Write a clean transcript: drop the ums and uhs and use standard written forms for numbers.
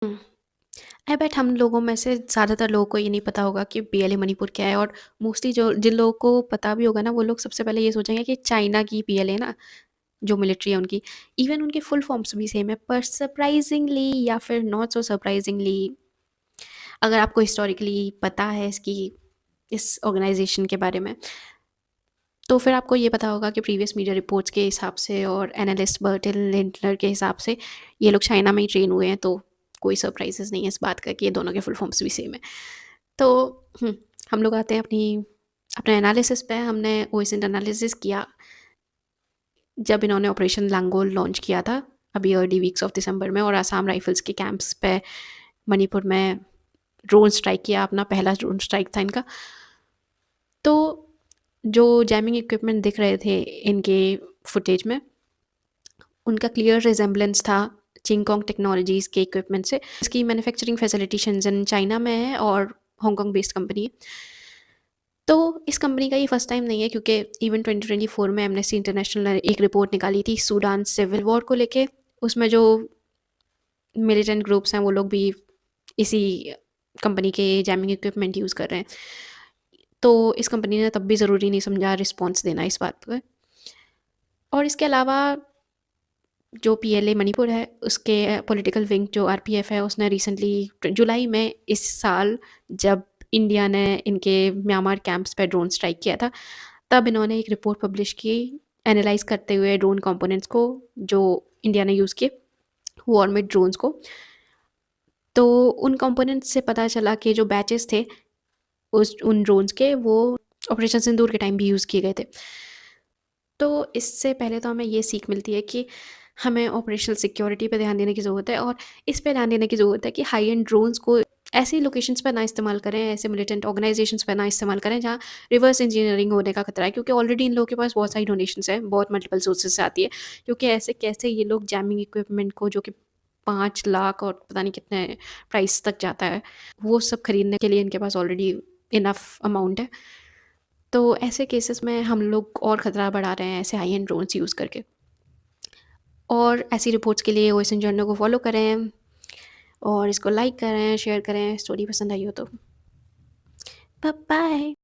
हुँ। आई बेट हम लोगों में से ज़्यादातर लोगों को ये नहीं पता होगा कि पीएलए मणिपुर क्या है, और मोस्टली जो जिन लोगों को पता भी होगा ना, वो लोग सबसे पहले ये सोचेंगे कि चाइना की पीएलए ना, जो मिलिट्री है उनकी, इवन उनके फुल फॉर्म्स भी सेम है। पर सरप्राइज़िंगली या फिर नॉट सो सरप्राइज़िंगली, अगर आपको हिस्टोरिकली पता है इस ऑर्गेनाइज़ेशन के बारे में, तो फिर आपको ये पता होगा कि प्रीवियस मीडिया रिपोर्ट्स के हिसाब से और एनालिस्ट बर्टिल लिंटनर के हिसाब से ये लोग चाइना में ही ट्रेन हुए हैं, तो कोई सरप्राइजेस नहीं है इस बात का कि ये दोनों के फुल फॉर्म्स भी सेम है। तो हुँ, हम लोग आते हैं अपने एनालिसिस पे। हमने ओएसिड एनालिसिस किया जब इन्होंने ऑपरेशन लांगोल लॉन्च किया था, अभी अर्ली वीक्स ऑफ दिसंबर में, और आसाम राइफल्स के कैंप्स पे मणिपुर में ड्रोन स्ट्राइक किया, अपना पहला ड्रोन स्ट्राइक था इनका। तो जो जैमिंग इक्विपमेंट दिख रहे थे इनके फुटेज में, उनका क्लियर रिजेम्बलेंस था चिंगकोंग टेक्नोलॉजीज़ के इक्विपमेंट से। इसकी मैन्युफैक्चरिंग फैसिलिटी शेंजन चाइना में है और हांगकांग बेस्ड कंपनी है। तो इस कंपनी का ये फर्स्ट टाइम नहीं है, क्योंकि इवन 2024 में एमनेस्टी इंटरनेशनल ने एक रिपोर्ट निकाली थी सूडान सिविल वॉर को लेके। उसमें जो मिलिटेंट ग्रुप्स हैं वो लोग भी इसी कंपनी के जैमिंग इक्विपमेंट यूज़ कर रहे हैं। तो इस कंपनी ने तब भी ज़रूरी नहीं समझा रिस्पॉन्स देना इस बात पे। और इसके अलावा जो पीएलए मणिपुर है, उसके पॉलिटिकल विंग जो आरपीएफ है, उसने रिसेंटली जुलाई में इस साल, जब इंडिया ने इनके म्यांमार कैंप्स पे ड्रोन स्ट्राइक किया था, तब इन्होंने एक रिपोर्ट पब्लिश की एनालाइज करते हुए ड्रोन कंपोनेंट्स को जो इंडिया ने यूज़ किए वॉर में ड्रोन्स को। तो उन कंपोनेंट्स से पता चला कि जो बैचेस थे उस उन ड्रोन्स के, वो ऑपरेशन सिंदूर के टाइम भी यूज़ किए गए थे। तो इससे पहले तो हमें ये सीख मिलती है कि हमें ऑपरेशनल सिक्योरिटी पे ध्यान देने की ज़रूरत है, और इस पे ध्यान देने की ज़रूरत है कि हाई एंड ड्रोन्स को ऐसी लोकेशंस पर ना इस्तेमाल करें, ऐसे मिलिटेंट ऑर्गेनाइजेशंस पर ना इस्तेमाल करें जहाँ रिवर्स इंजीनियरिंग होने का खतरा है, क्योंकि ऑलरेडी इन लोगों के पास बहुत सारी डोनेशंस है, बहुत मल्टीपल सोर्सेज से आती है। क्योंकि ऐसे कैसे ये लोग जैमिंग इक्विपमेंट को, जो कि 5 लाख और पता नहीं कितने प्राइस तक जाता है, वो सब खरीदने के लिए इनके पास ऑलरेडी इनफ अमाउंट है। तो ऐसे केसेस में हम लोग और ख़तरा बढ़ा रहे हैं ऐसे हाई एंड ड्रोन्स यूज़ करके। और ऐसी रिपोर्ट्स के लिए ओएसएन जर्नल को फॉलो करें, और इसको लाइक करें, शेयर करें, स्टोरी पसंद आई हो तो। Bye bye.